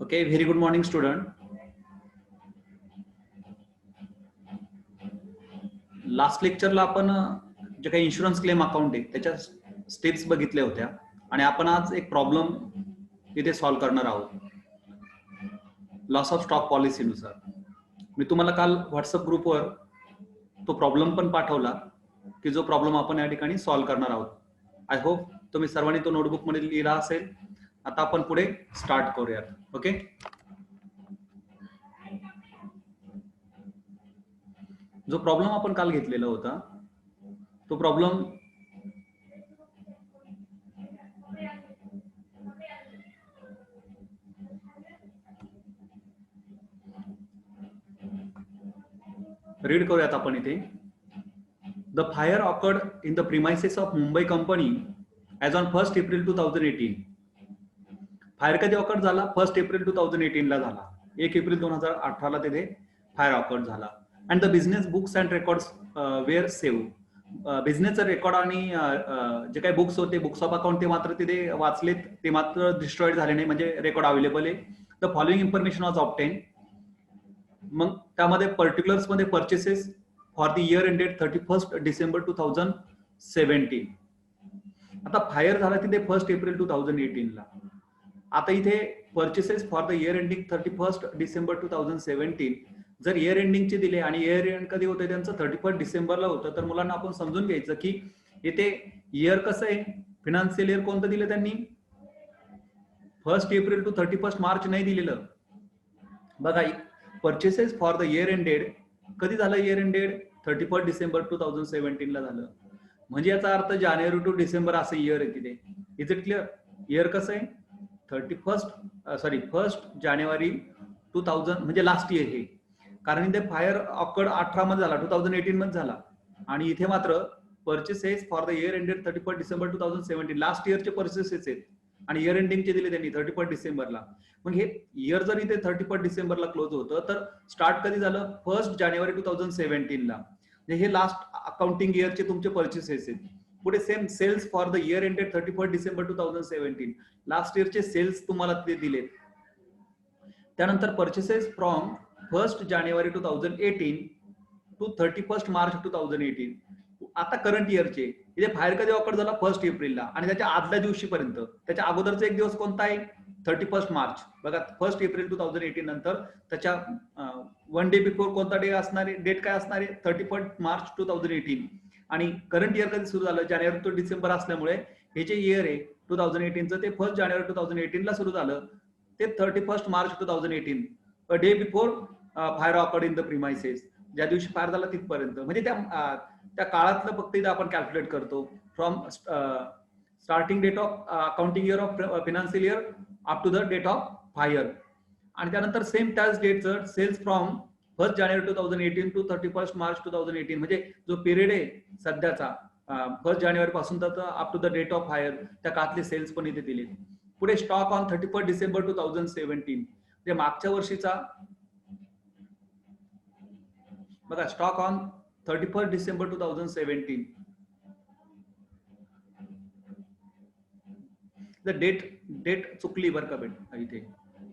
Okay, very good morning, student. Last लेक्चरला आपण जे काही इन्शुरन्स क्लेम अकाउंट आहे त्याच्या स्टेप्स बघितल्या होत्या आणि आपण आज एक प्रॉब्लेम इथे सॉल्व्ह करणार आहोत लॉस ऑफ स्टॉक पॉलिसीनुसार. मी तुम्हाला काल व्हॉट्सअप ग्रुपवर तो प्रॉब्लेम पण पाठवला की जो प्रॉब्लेम आपण या ठिकाणी सॉल्व्ह करणार आहोत. आय होप तुम्ही सर्वांनी तो नोटबुक मध्ये लिहिला असेल. आता आपण पुढे स्टार्ट करूयात. ओके, जो प्रॉब्लेम आपण काल घेतलेला होता तो प्रॉब्लेम रीड करूयात आपण इथे. The fire occurred in the premises of Mumbai company as on 1 April 2018. Fire कधी ऑकर्ड झाला? 1 एप्रिल 2018 ला झाला. 1 एप्रिल 2018 ला तिथे फायर ऑकर्ड झाला. And the business books and records were save. बिझनेसचं रेकॉर्ड आणि जे काही बुक्स होते, बुक्स ऑफ अकाउंट, ते मात्र तिथे वाचलेत, ते मात्र डिस्ट्रॉइड झाले नाही, म्हणजे रेकॉर्ड अवेलेबल आहे. The following information was obtain. मग त्यामध्ये पर्टिक्युलर्स मध्ये purchases for the year ended 31 December 2017. आता फायर झाला तिथे 1 एप्रिल 2018 ला. आता इथे purchases for the year ending 31 December 2017 जर इयर एंडिंगचे दिले आणि इयर एंड कधी होते त्यांचं 31 डिसेंबरला होतं, तर मुलांना आपण समजून घ्यायचं की इथे इयर कसं आहे, फिनान्शियल इयर कोणतं दिलं त्यांनी? 1 एप्रिल टू 31 मार्च नाही दिलेलं. बघा, purchases for the year ended कधी झालं? इयर एंडेड 31 डिसेंबर 2017 ला झालं. म्हणजे याचा अर्थ जानेवारी टू डिसेंबर असं इयर आहे तिथे. Is it clear? इयर कसं आहे? 1 जानेवारी 2000 म्हणजे लास्ट इयर हे. कारण इथे फायर ऑकर्ड 18 मध्ये झाला, 2018 मध्ये झाला, आणि इथे मात्र purchases for the year ended 31 December 2017 last इयरचे परचेसेस आहेत आणि इयर एंडिंगचे दिले त्यांनी 31 डिसेंबरला. मग हे इयर जर इथे 31 डिसेंबरला क्लोज होतं, तर स्टार्ट कधी झालं? 1 जानेवारी 2017 ला. हे लास्ट अकाउंटिंग इयरचे तुमचे परचेसेस आहेत. पुढे same sales for the year ended 31 December 2017 last इयरचे सेल्स तुम्हाला ते दिलेत. त्यानंतर purchases from 1 January 2018 to 31 March 2018. आता करंट इयरचे इथे फायर कधी ऑकर्ड झाला? 1 एप्रिलला, आणि त्याच्या आदल्या दिवशीपर्यंत त्याच्या अगोदरचा एक दिवस कोणता आहे? 31 मार्च. बघा, 1 एप्रिल 2018 नंतर त्याच्या 1 डे बिफोर कोणता डे असणार आहे? डेट काय असणार आहे? 31 मार्च 2018. आणि करंट इयर कधी सुरू झालं? जानेवारी टू डिसेंबर असल्यामुळे हे जे इयर आहे 2018चं ते 1 जानेवारी 2018 ला सुरू झालं, ते 31 March 2018, a day before fire occurred in the premises. ज्या दिवशी फायर झाला तिथपर्यंत, म्हणजे त्या काळातलं फक्त इथे आपण कॅल्क्युलेट करतो. From starting date of accounting year of financial year up to the date of fire. आणि त्यानंतर सेम त्याच डेटचं sales from 1 January 2018 to 31 March 2018, म्हणजे जो पिरियड आहे सध्याचा 1 जानेवारी पासून तर up to the date of fire, त्या काळातले सेल्स पण इथे दिले. पुढे स्टॉक ऑन 31 डिसेंबर 2017, म्हणजे मागच्या वर्षीचा. बघा, stock on 31 December 2017, the date चुकली बरं का बेट.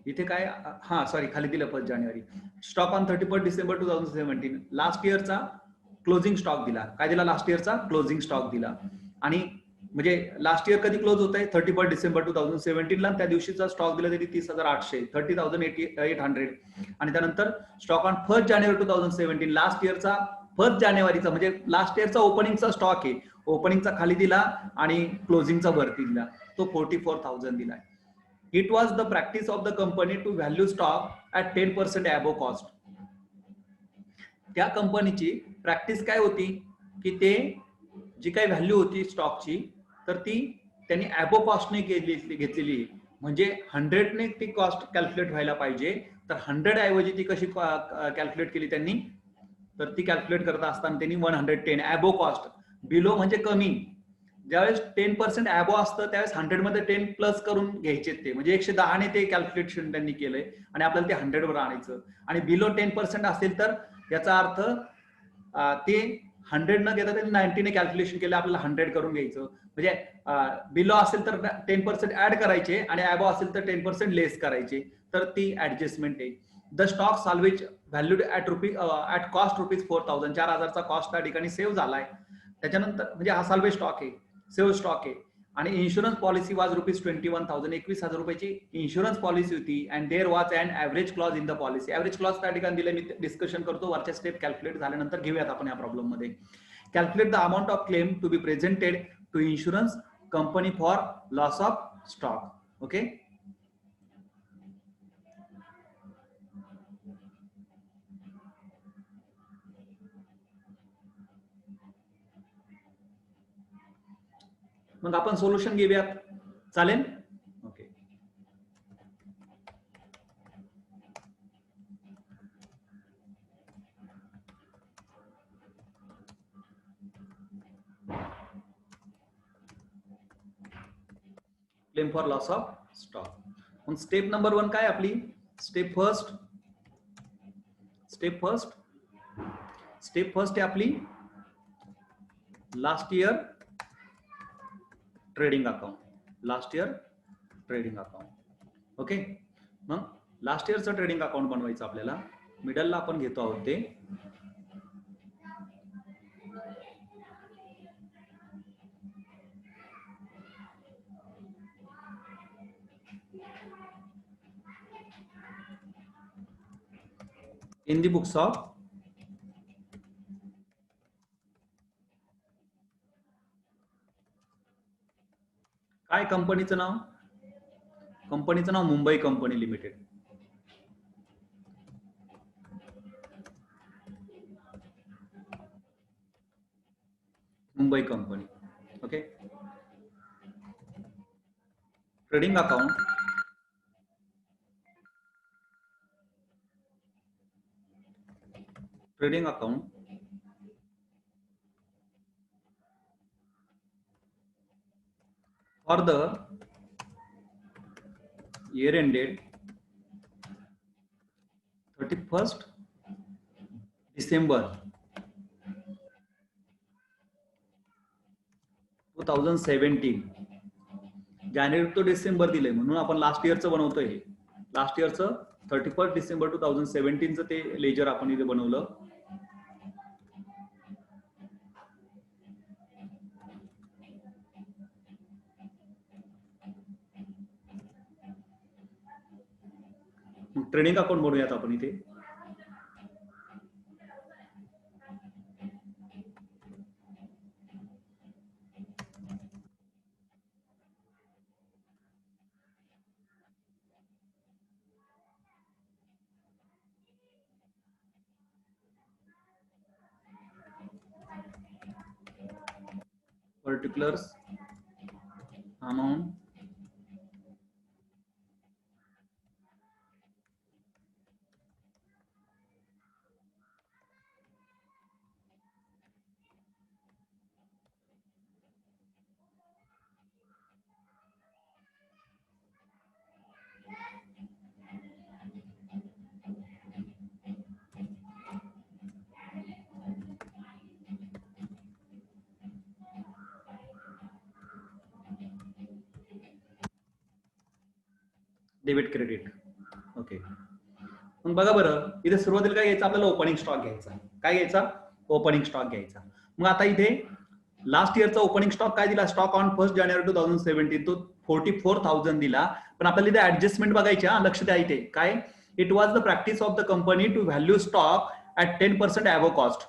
इथे काय, हा सॉरी, खाली दिलं 1 जानेवारी. स्टॉक ऑन 31 डिसेंबर 2017 लास्ट इयरचा क्लोजिंग स्टॉक दिला. काय दिला? लास्ट इयरचा क्लोजिंग स्टॉक दिला. आणि म्हणजे लास्ट इयर कधी क्लोज होत आहे? 31 डिसेंबर 2017 ला. त्या दिवशीचा स्टॉक दिला तरी 30,800, 30,800. आणि त्यानंतर स्टॉक ऑन 1 जानेवारी 2017 लास्ट इयरचा 1 जानेवारीचा म्हणजे लास्ट इयरचा ओपनिंगचा स्टॉक आहे, ओपनिंगचा खाली दिला आणि क्लोजिंगचा वरती दिला, तो 44,000 दिला. It was the practice of the company to value stock at 10% above cost. त्या कंपनीची प्रॅक्टिस काय होती की ते जी काही व्हॅल्यू होती स्टॉकची, तर ती त्यांनी अबोव कॉस्टने घेतलेली. म्हणजे 100 ने ती कॉस्ट कॅल्क्युलेट व्हायला पाहिजे, तर 100 ऐवजी ती कशी कॅल्क्युलेट केली त्यांनी? तर ती कॅल्क्युलेट करत असताना त्यांनी 110 अबोव कॉस्ट. बिलो म्हणजे कमी. ज्यावेळेस 10% अबोव असतं त्यावेळेस 100 मध्ये 10 प्लस करून घ्यायचे ते, म्हणजे 110 ने ते कॅल्क्युलेशन त्यांनी केलंय आणि आपल्याला ते 100 वर आणायचं. आणि बिलो 10% असेल तर याचा अर्थ ते 100 न घेता त्यांनी 90 ने कॅल्क्युलेशन केलं, आपल्याला 100 करून घ्यायचं. म्हणजे बिलो असेल तर 10% ऍड करायचे आणि अबो असेल तर 10% लेस करायचे. तर ती ऍडजस्टमेंट आहे. The stock salvage valued at cost rupees 4000, 4000चा कॉस्ट त्या ठिकाणी सेव्ह झालाय. त्याच्यानंतर म्हणजे हा साल्वेज स्टॉक आहे, सेव्ह स्टॉक आहे. आणि इन्शुरन्स पॉलिसी वाज रुपीज 21,000, 21,000 रुपयाची इन्शुरन्स पॉलिसी होती. And there was and average clause in the policy. Average clause त्या ठिकाणी दिले, मी डिस्कशन करतो, वरच्या स्टेप कॅल्क्युलेट झाल्यानंतर घेऊयात आपण या प्रॉब्लेम मध्ये. Calculate the amount of claim to be presented to insurance company for loss of stock. Okay, मग आपण सोल्युशन घेऊयात, चालेल? Okay, claim for loss of stock. मग स्टेप नंबर 1 काय आपली? स्टेप फर्स्ट आहे आपली last year trading account. Okay, मग लास्ट इयरचं ट्रेडिंग अकाउंट बनवायचं आपल्याला. मिडलला आपण घेतो आहोत ते. इन दी बुक्स ऑफ काय कंपनीचं नाव? कंपनीचं नाव Mumbai company limited. Mumbai company. Okay, trading account for the year ended 31st December 2017. जानेवारी टू डिसेंबर दिले म्हणून आपण लास्ट इयरचं बनवतोय. हे लास्ट इयरचं 31st डिसेंबर 2017चं ते लेजर आपण इथे बनवलं. ट्रेडिंग अकाउंट बनवूयात आपण इथे. Particulars amount debit credit. Okay, मग बघा बरं, इथे सुरुवातीला काय घ्यायचं आपल्याला? ओपनिंग स्टॉक घ्यायचा. काय घ्यायचा? ओपनिंग स्टॉक घ्यायचा. मग आता इथे लास्ट इयरचा ओपनिंग स्टॉक काय दिला? स्टॉक ऑन 1 जानेवारी 2017 तो 44,000 दिला. पण आपल्याला इथे ऍडजस्टमेंट बघायची. लक्ष द्या इथे काय? It was the practice of the company to value stock at 10% above cost.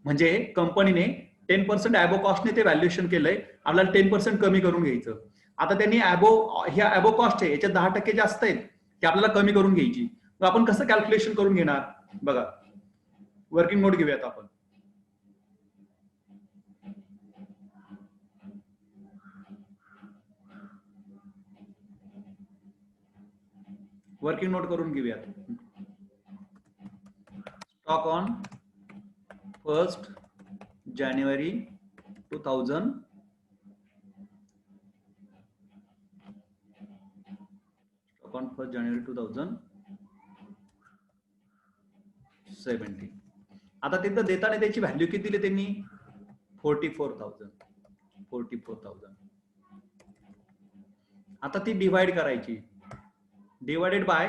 म्हणजे कंपनीने 10% अबो कॉस्टने ते व्हॅल्युएशन केलंय, आपल्याला 10% कमी करून घ्यायचं. आता त्यांनी ह्या अबो कॉस्ट आहे, याच्यात 10% जास्त आहेत, ते आपल्याला कमी करून घ्यायची. मग आपण कसं कॅल्क्युलेशन करून घेणार? बघा, वर्किंग नोट घेऊयात आपण. वर्किंग नोट करून घेऊयात. Stock on 1 January 2000 on 1 January 2017. आता तिथं देताना त्याची व्हॅल्यू किती दिली त्यांनी 44,000. आता ती डिवाइड करायची, डिवाइडेड बाय,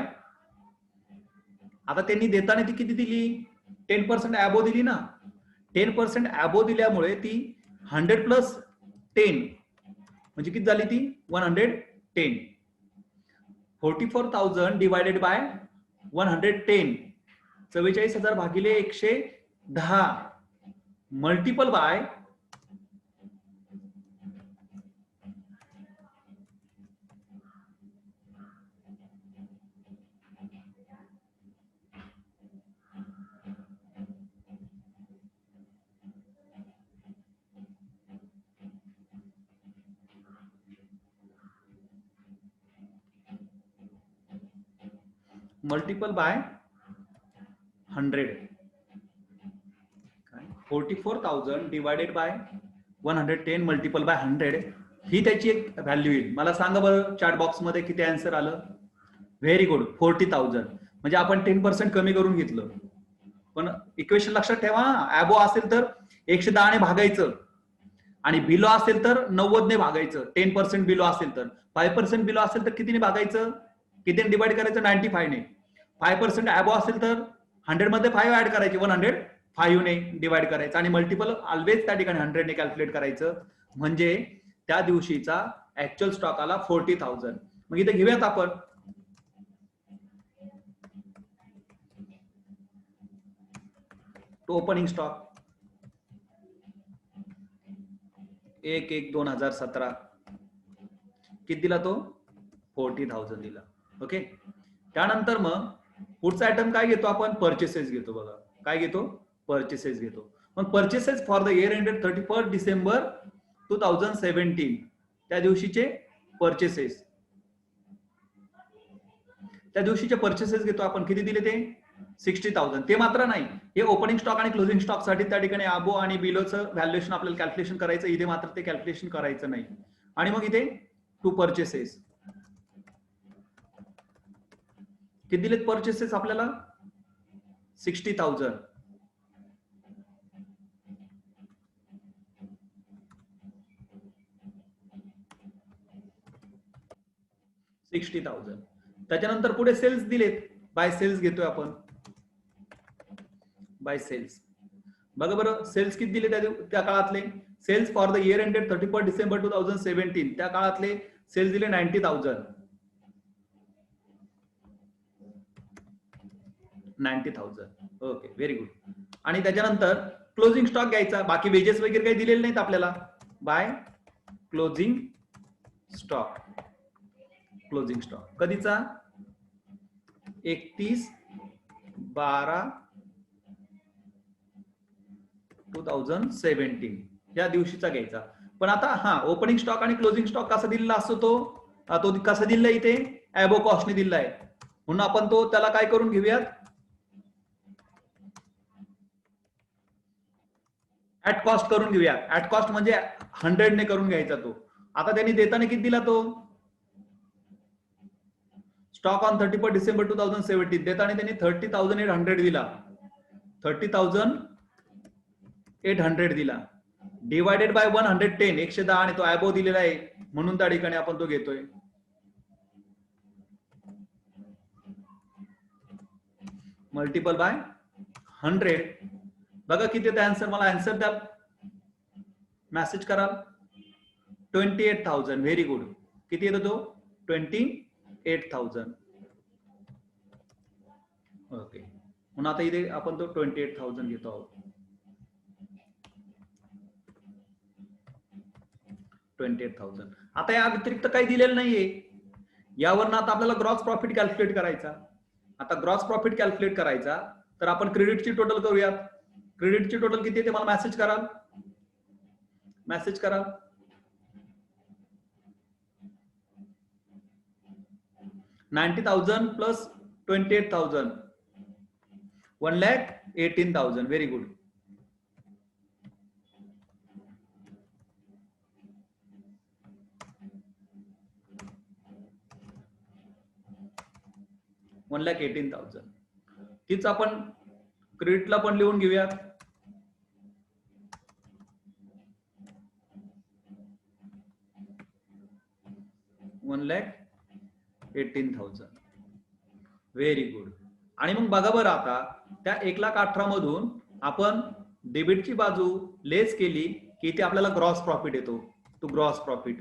आता त्यांनी देताना ती किती दिली 10% ॲबो दिली ना. 10% ॲबो दिल्यामुळे ती 100 प्लस 10 म्हणजे किती झाली ती 110. 44,000 डिवायडेड बाय 110, 44,000 भागिले 110 multiple bye multiple by 100. 44,000 divided by 110 multiple by 100 ही त्याची एक व्हॅल्यू येईल. मला सांगा बरं चॅट बॉक्स मध्ये किती आन्सर आलं. Very good, 40,000. म्हणजे आपण 10% कमी करून घेतलं. पण इक्वेशन लक्षात ठेवा, ॲबो असेल तर 110 ने भागायचं आणि बिलो असेल तर 90 ने भागायचं. 10% बिलो असेल तर, 5% बिलो असेल तर कितीने भागायचं, कितीने डिवाइड करायचं 95 ने. 5% ॲबो असेल तर 100 मध्ये 5 ऍड करायचे, 105 ने डिवाइड करायचं आणि मल्टिपल ऑलवेज त्या ठिकाणी 100 ने कॅल्क्युलेट करायचं. म्हणजे त्या दिवशीचा ऍक्च्युअल स्टॉक आला 40,000. मग इथे घेऊयात आपण तो ओपनिंग स्टॉक 1/1/2017 किती दिला तो 40,000 दिला. ओके. त्यानंतर मग पुढचा आयटम काय घेतो आपण, परचेसेस घेतो. बघा काय घेतो, परचेसेस घेतो. मग purchases for the year ended 31 December 2017 त्या दिवशीचे परचेसेस, त्या दिवशीचे परचेसेस घेतो आपण. किती दिले ते 60,000. ते मात्र नाही, हे ओपनिंग स्टॉक आणि क्लोजिंग स्टॉक साठी त्या ठिकाणी आबो आणि बिलोचं व्हॅल्युएशन आपल्याला कॅल्क्युलेशन करायचं. इथे मात्र ते कॅल्क्युलेशन करायचं नाही. आणि मग इथे टू परचेसेस किती दिलेत परचेसेस आपल्याला 60,000. त्याच्यानंतर पुढे सेल्स दिलेत. बाय सेल्स घेतोय आपण, बाय सेल्स. बघा बरं सेल्स किती दिले त्या काळातले. Sales for the year ended 31 December 2017 त्या काळातले सेल्स दिले 90,000. 90,000. Okay, very good. आणि त्याच्यानंतर क्लोजिंग स्टॉक घ्यायचा. बाकी वेजेस वगैरे काही दिलेले नाहीत आपल्याला. By closing stock, closing stock कधीचा 31/12/2017 या दिवशीचा घ्यायचा. पण आता हा ओपनिंग स्टॉक आणि क्लोजिंग स्टॉक कसा दिलेला असतो तो कसा दिलाय इथे ॲबो कॉस्टने दिलाय. म्हणून आपण तो त्याला काय करून घेऊयात, ऍट कॉस्ट करून घेऊया. ऍट कॉस्ट म्हणजे 100 ने करून घ्यायचा तो. आता त्यांनी देताना किती दिला तो स्टॉक ऑन 31 डिसेंबर 2017 देताना त्यांनी 30,800 दिला. 30,800 दिला डिवायडेड बाय 110, 110 आणि तो ॲबो दिलेला आहे म्हणून त्या ठिकाणी आपण तो घेतोय. Multiple by 100. बघा किती येतं आन्सर, मला आन्सर द्या, मेसेज करा. 28,000. Very good. किती येतो तो 28,000. ओके. म्हणून आता इथे आपण तो 28,000 घेतो आहोत. 28,000. आता या व्यतिरिक्त काही दिलेलं नाहीये. यावरनं आता आपल्याला ग्रॉस प्रॉफिट कॅल्क्युलेट करायचा. आता ग्रॉस प्रॉफिट कॅल्क्युलेट करायचा तर आपण क्रेडिटची टोटल करूयात. क्रेडिटची टोटल किती आहे ते मला मेसेज कराल, मेसेज कराल. 90,000 प्लस 28,000 1,18,000. Very good. $1,18,000 तीच आपण क्रेडिटला पण लिहून घेऊयात. $1,18,000. Very good. आणि मग बघा बरं आता त्या 1,18,000 मधून आपण डेबिटची बाजू लेस केली की इथे आपल्याला ग्रॉस प्रॉफिट येतो. टू ग्रॉस प्रॉफिट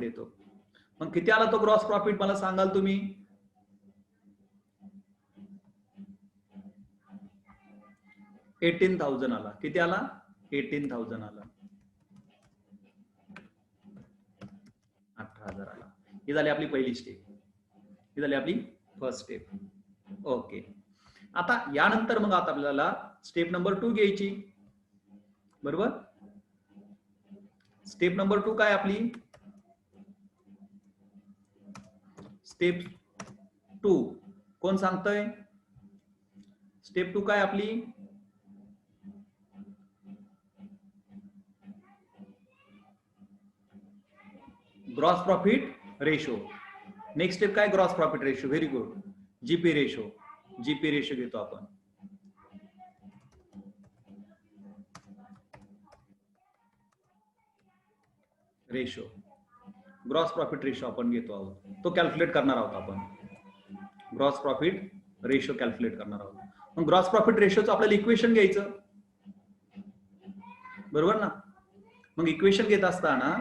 येतो. मग किती आला तो ग्रॉस प्रॉफिट मला सांगाल तुम्ही? $18,000 आला. किती आला? 18,000 आला. 18,000 आला. ही झाली आपली पहिली स्टेप. ही झाली आपली फर्स्ट स्टेप. ओके. आता यानंतर मग आता आपल्याला स्टेप नंबर 2 घ्यायची. बरोबर. स्टेप नंबर 2 काय आपली? स्टेप 2 कोण सांगतंय? स्टेप 2 काय आपली? Gross profit ratio. Next step काय? Gross profit ratio. Very good. GP ratio. GP ratio घेतो आपण. रेशो ग्रॉस प्रॉफिट रेशो आपण घेतो आहोत. तो कॅल्क्युलेट करणार आहोत आपण. ग्रॉस प्रॉफिट रेशो कॅल्क्युलेट करणार आहोत. मग ग्रॉस प्रॉफिट रेशोचं आपल्याला इक्वेशन घ्यायचं. बरोबर ना? मग इक्वेशन घेत असताना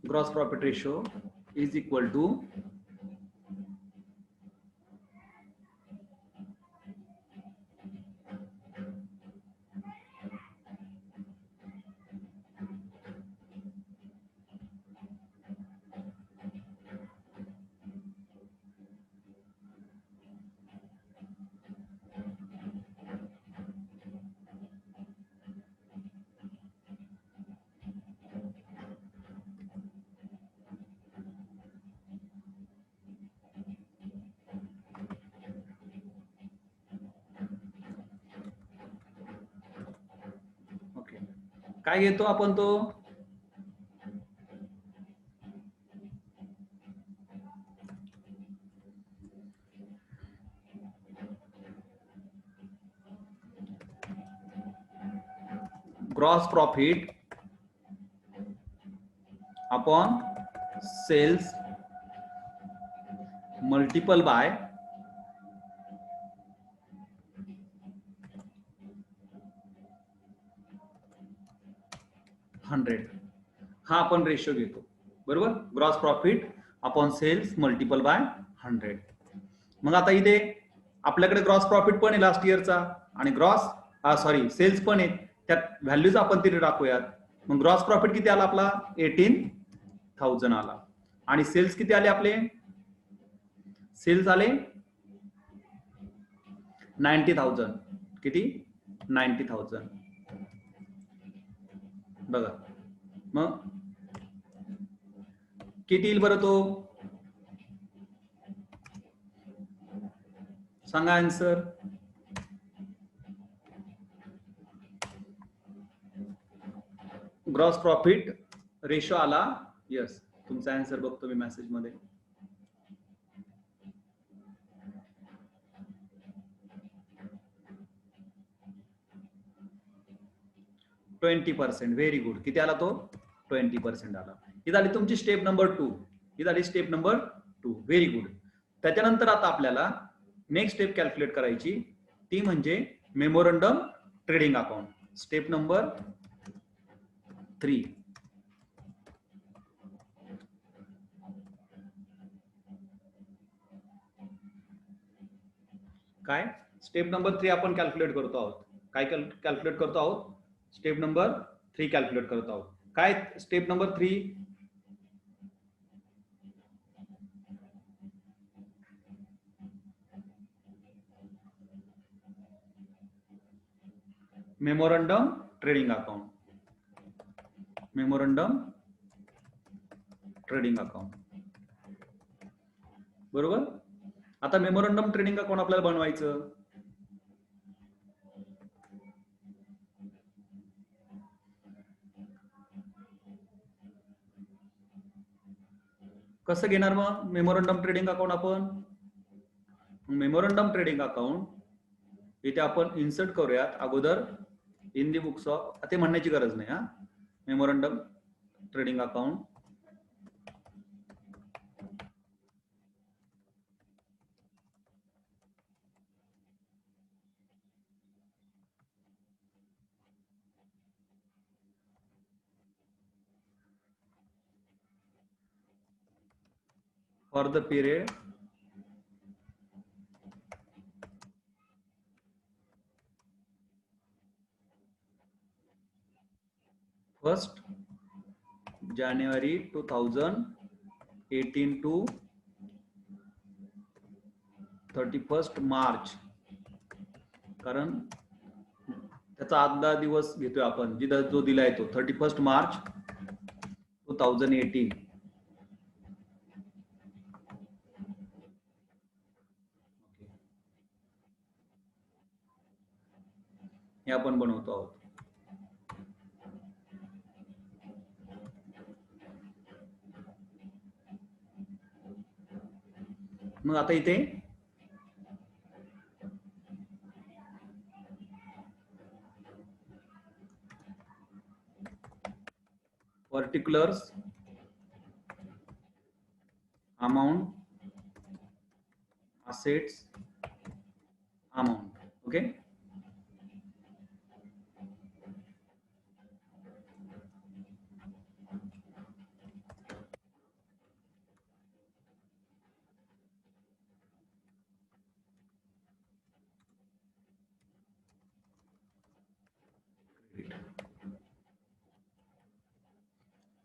gross profit ratio is equal to काय घेतो आपण तो? Gross profit upon sales multiple by $100. हा आपण रेशो घेतो. बरोबर. Gross profit upon sales multiple by 100. मग आता इथे आपल्याकडे ग्रॉस प्रॉफिट पण आहे लास्ट इयरचा आणि सेल्स पण आहे. त्यात व्हॅल्यूज आपण तिथे टाकूयात. मग ग्रॉस प्रॉफिट किती आला आपला? 18,000 आला. आणि सेल्स किती आले आपले? सेल्स आले 90,000. किती? 90,000. बघा मग किती येईल बरं तो? सांगा आन्सर. ग्रॉस प्रॉफिट रेशो आला. यस, तुमचा आन्सर बघतो मी मेसेज मध्ये. 20%. Very good. किती आला तो? 20% आला. ही झाली तुमची स्टेप नंबर 2. ही झाली स्टेप नंबर 2. Very good. त्याच्यानंतर आता आपल्याला नेक्स्ट स्टेप कॅल्क्युलेट करायची, ती म्हणजे memorandum trading account. Step number 3. काय स्टेप नंबर 3 आपण कॅल्क्युलेट करतो आहोत. काय कॅल्क्युलेट करतो आहोत? स्टेप नंबर 3 कॅल्क्युलेट करतो आहोत. काय step number 3? Memorandum trading account. Memorandum trading account. बरोबर. आता मेमोरंडम ट्रेडिंग अकाउंट आपल्याला बनवायचं. कसं घेणार मग मेमोरंडम ट्रेडिंग अकाउंट आपण? मेमोरंडम ट्रेडिंग अकाउंट इथे आपण इन्सर्ट करूयात अगोदर इन दी बुक्स ऑफ, ते म्हणण्याची गरज नाही हा. Memorandum trading account for the period first January 2018 to 31 March. कारण त्याचा आदला दिवस घेतोय आपण, जिथं जो दिलाय तो 31 मार्च 2018. हे आपण बनवतो आहोत. मग आता इथे particulars amount assets amount. Okay,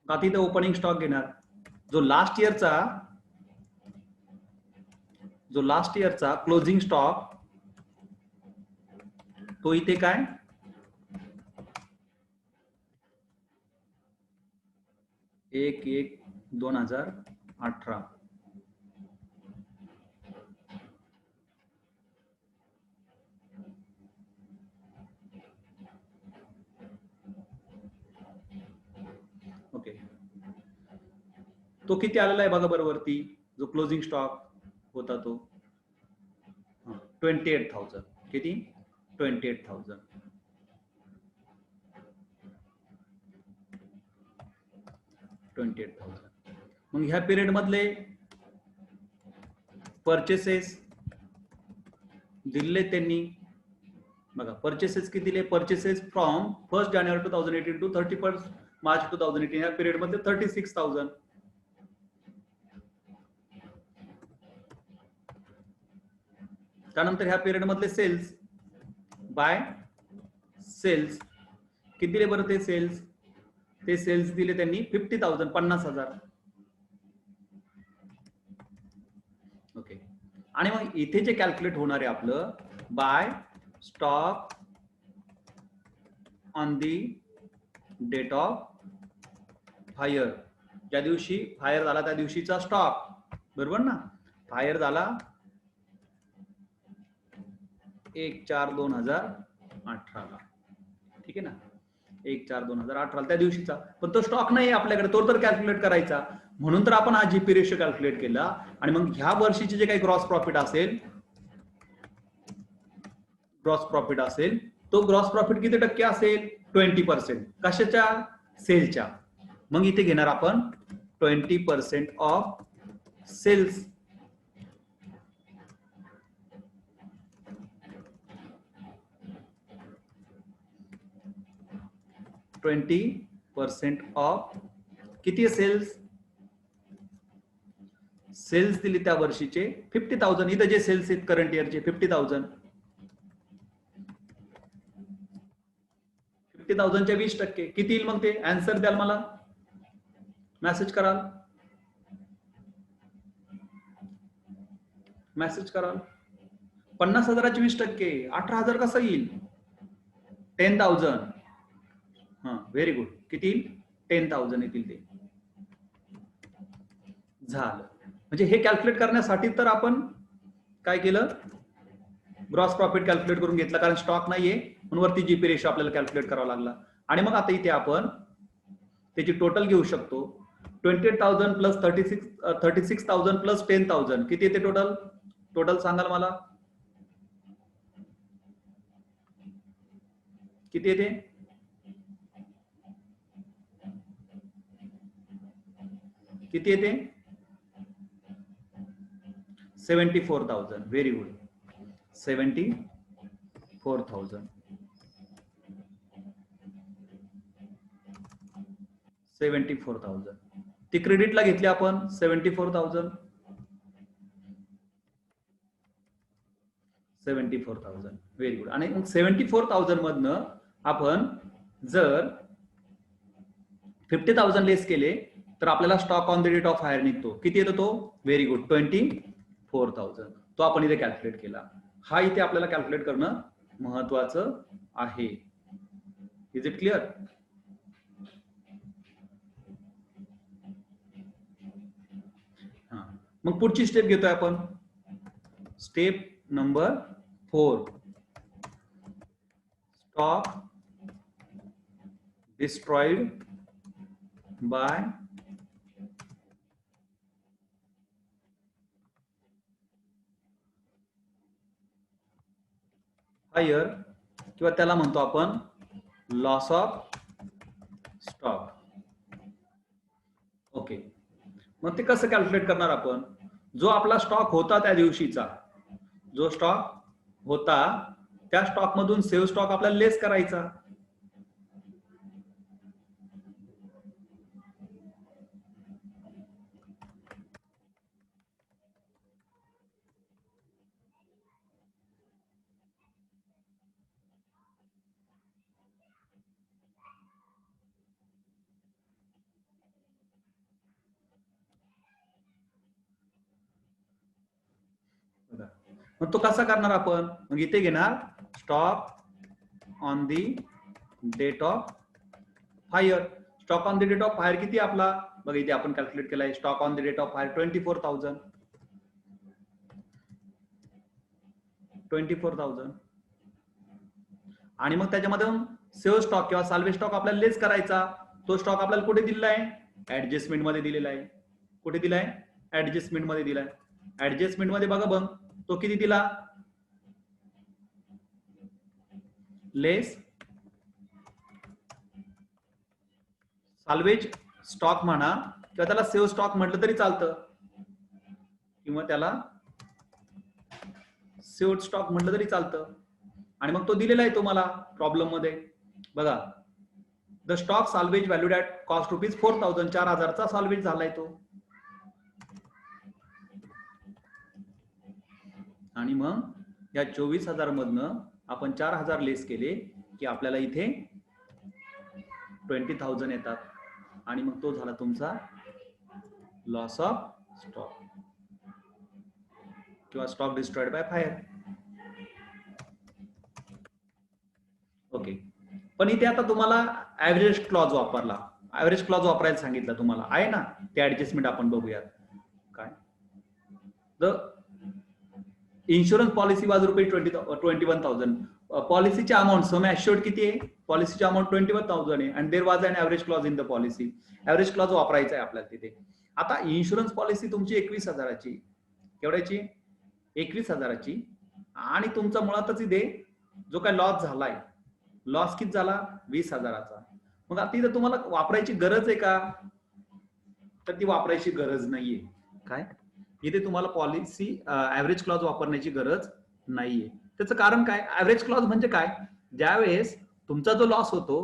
आता इथे ओपनिंग स्टॉक घेणार. जो लास्ट इयरचा क्लोजिंग स्टॉक तो इथे काय 1/1/2018. ओके, तो किती आलेला आहे बघा बरं वरती. जो क्लोजिंग स्टॉक होता तो 28,000. किती? 28,000. मग ह्या पिरियड मधले परचेसेस दिले त्यांनी बघा. परचेसेस किती दिले? Purchases from 1 January 2018 to 31 March 2018 ह्या पिरियड मध्ये 36,000. त्यानंतर ह्या पिरियड मधले सेल्स बाय सेल्स किती दिले बरं? ते सेल्स दिले त्यांनी 50,000 50,000. ओके, आणि मग इथे जे कॅल्क्युलेट होणार आहे आपलं by stock on the date of fire. ज्या दिवशी फायर झाला त्या दिवशीचा स्टॉक. बरोबर ना? फायर झाला 1/4/2018. ठीक आहे ना? 1/4/2018 त्या दिवशीचा. पण तो स्टॉक नाही आपल्याकडे, तो तर कॅल्क्युलेट करायचा. म्हणून तर आपण हा जीपी रेशो कॅल्क्युलेट केला. आणि मग ह्या वर्षीचे जे काही ग्रॉस प्रॉफिट असेल तो ग्रॉस प्रॉफिट किती टक्के असेल? 20%. कशाच्या? सेलच्या. मग इथे घेणार आपण 20% ऑफ सेल्स 20% ऑफ किती सेल्स सेल्स दिली त्या वर्षीचे 50,000. इथं जे सेल्स आहेत करंट इयरचे 50,000. 50,000च्या 20% किती येईल मग ते आन्सर द्याल मला मेसेज कराल 50,000ची 20% 18,000 कसं येईल 10,000. हा व्हेरी गुड किती येईल 10,000 येतील ते झालं. म्हणजे हे कॅल्क्युलेट करण्यासाठी तर आपण काय केलं ग्रॉस प्रॉफिट कॅल्क्युलेट करून घेतला कारण स्टॉक नाहीये म्हणून वरती जीपी रेशो आपल्याला कॅल्क्युलेट करावा लागला. आणि मग आता इथे आपण त्याची टोटल घेऊ शकतो 28,000 प्लस 36,000 प्लस 10,000 किती येते टोटल टोटल सांगाल मला किती येते किती येते 74,000. Very good 74,000. 74,000 ती क्रेडिटला घेतली आपण 74,000 व्हेरी गुड. आणि मग 74,000 मधनं आपण जर 50,000 लेस केले तर आपल्याला stock on the date of fire निघतो किती येतो तो व्हेरी गुड 24,000. तो आपण इथे कॅल्क्युलेट केला. हा इथे आपल्याला कॅल्क्युलेट करणं महत्वाचं आहे. Is it clear. मग पुढची स्टेप घेतोय आपण step number 4 stock destroyed by fire किंवा त्याला म्हणतो आपण लॉस ऑफ स्टॉक. ओके मग ते कसं कॅल्क्युलेट करणार आपण जो आपला स्टॉक होता त्या दिवशीचा जो स्टॉक होता त्या स्टॉक मधून सेव्ह स्टॉक आपल्याला लेस करायचा. मग तो कसा करणार आपण मग इथे घेणार stock on the date of fire. Stock on the date of fire किती आपला बघा इथे आपण कॅल्क्युलेट केलाय stock on the date of fire 24,000 आणि मग त्याच्यामध्ये सेव्ह स्टॉक किंवा साल्वेज स्टॉक आपल्याला लेस करायचा. तो स्टॉक आपल्याला कुठे दिलेला आहे ऍडजस्टमेंट मध्ये दिलेला आहे. कुठे दिलाय ऍडजस्टमेंट मध्ये दिलाय. ऍडजस्टमेंट मध्ये बघा बघ तो किती दिला लेस साल्वेज स्टॉक म्हणा किंवा त्याला सेव्ह स्टॉक म्हटलं तरी चालतं किंवा त्याला सेव्ह स्टॉक म्हटलं तरी चालतं. आणि मग तो दिलेला आहे तुम्हाला प्रॉब्लेम मध्ये बघा the stock salvage valued at cost rupees 4,000 4,000चा साल्वेज झालाय तो. आणि मग या 24,000 मधनं आपण 4,000 लेस केले की आपल्याला इथे 20,000 येतात. आणि मग तो झाला तुमचा लॉस ऑफ स्टॉक किंवा stock destroyed by fire. Okay पण इथे आता तुम्हाला ऍव्हरेज क्लॉज वापरला ऍव्हरेज क्लॉज वापरायला सांगितलं तुम्हाला आहे ना ते ऍडजस्टमेंट आपण बघूयात काय द इन्शुरन्स पॉलिसी वाज ₹21,000 पॉलिसीची अमाउंट सम ॲश्युअर्ड किती आहे पॉलिसीची अमाउंट 21,000 आहे and there was an average clause in the policy. Average clause वापरायचा आहे आपल्याला तिथे. आता इन्शुरन्स पॉलिसी तुमची 21,000ची केवढ्याची 21,000ची आणि तुमचा मुळातच इथे जो काय लॉस झालाय लॉस किती झाला 20,000चा. मग आता इथे तुम्हाला वापरायची गरज आहे का तर ती वापरायची गरज नाहीये. काय इथे तुम्हाला पॉलिसी ऍव्हरेज क्लॉज वापरण्याची गरज नाहीये. त्याचं कारण काय ऍव्हरेज क्लॉज म्हणजे काय ज्यावेळेस तुमचा जो लॉस होतो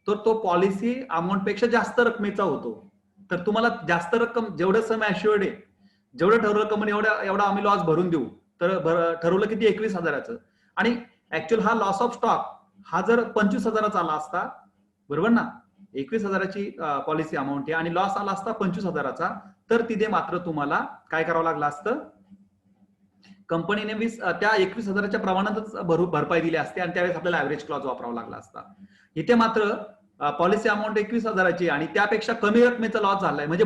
तर तो पॉलिसी अमाऊंट पेक्षा जास्त रकमेचा होतो. तर तुम्हाला जास्त रक्कम जेवढं सम ॲश्युअर्ड आहे, जेवढं ठरवलं कंपनी एवढा आम्ही लॉस भरून देऊ. तर ठरवलं किती 21,000चं. आणि ऍक्च्युअल हा लॉस ऑफ स्टॉक हा जर 25,000चा आला असता, बरोबर ना, 21,000ची पॉलिसी अमाऊंट आहे आणि लॉस आला असता 25,000चा, तर तिथे मात्र तुम्हाला काय करावं लागलं असतं, कंपनीने त्या 21,000च्या प्रमाणातच भरपाई दिली असते आणि त्यावेळेस आपल्याला ऍव्हरेज क्लॉज वापरावा लागला असता. इथे मात्र पॉलिसी अमाऊंट 21,000ची आणि त्यापेक्षा कमी रकमेचा लॉस झालाय, म्हणजे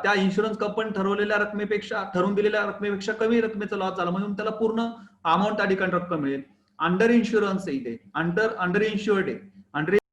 त्या इन्शुरन्स कंपनी ठरवून दिलेल्या रकमेपेक्षा कमी रकमेचा लॉस झाला, म्हणून त्याला पूर्ण अमाऊंट त्या ठिकाणी रक्कम मिळेल. अंडर इन्शुरन्स आहे इथे, अंडर इन्शुअर्ड आहे. अंडर